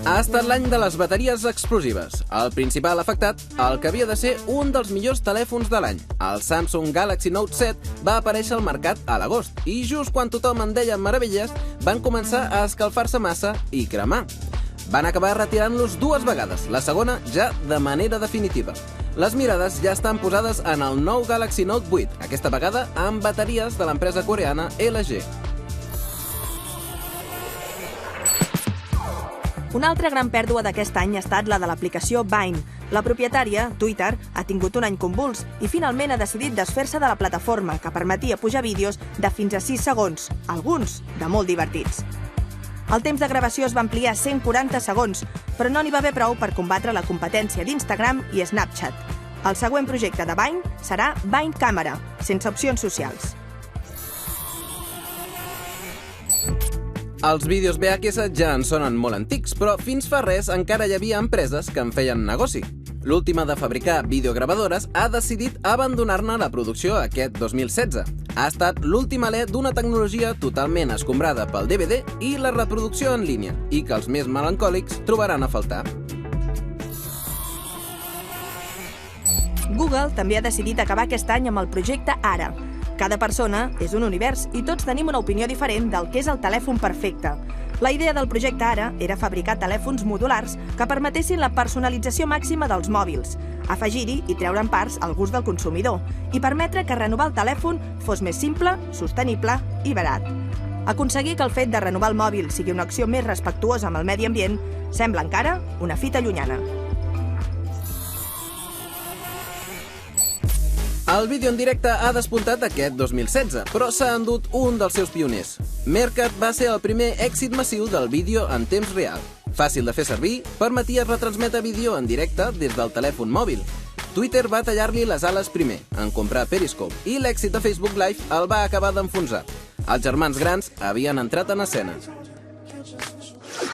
Ha estat l'any de les bateries explosives. El principal afectat, el que havia de ser un dels millors telèfons de l'any. El Samsung Galaxy Note 7 va aparèixer al mercat a l'agost i just quan tothom en deia meravelles van començar a escalfar-se massa i cremar. Van acabar retirant-los 2 vegades, la segona ja de manera definitiva. Les mirades ja estan posades en el nou Galaxy Note 8, aquesta vegada amb bateries de l'empresa coreana LG. Una altra gran pèrdua d'aquest any ha estat la de l'aplicació Vine. La propietària, Twitter, ha tingut un any convuls i finalment ha decidit desfer-se de la plataforma que permetia pujar vídeos de fins a 6 segons, alguns de molt divertits. El temps de gravació es va ampliar a 140 segons, però no n'hi va haver prou per combatre la competència d'Instagram i Snapchat. El següent projecte de Vine serà Vine Camera, sense opcions socials. Els vídeos VHS ja en sonen molt antics, però fins fa res encara hi havia empreses que en feien negoci. L'última de fabricar videogravadores ha decidit abandonar-ne la producció aquest 2016. Ha estat l'últim alè d'una tecnologia totalment escombrada pel DVD i la reproducció en línia, i que els més melancòlics trobaran a faltar. Google també ha decidit acabar aquest any amb el projecte Ara. Cada persona és un univers i tots tenim una opinió diferent del que és el telèfon perfecte. La idea del projecte Ara era fabricar telèfons modulars que permetessin la personalització màxima dels mòbils, afegir-hi i treure'n parts al gust del consumidor i permetre que renovar el telèfon fos més simple, sostenible i barat. Aconseguir que el fet de renovar el mòbil sigui una acció més respectuosa amb el medi ambient sembla encara una fita llunyana. El vídeo en directe ha despuntat aquest 2016, però s'ha endut un dels seus pioners. Meerkat va ser el primer èxit massiu del vídeo en temps real. Fàcil de fer servir, permetia retransmetre vídeo en directe des del telèfon mòbil. Twitter va tallar-li les ales primer, en comprar Periscope, i l'èxit de Facebook Live el va acabar d'enfonsar. Els germans grans havien entrat en escena.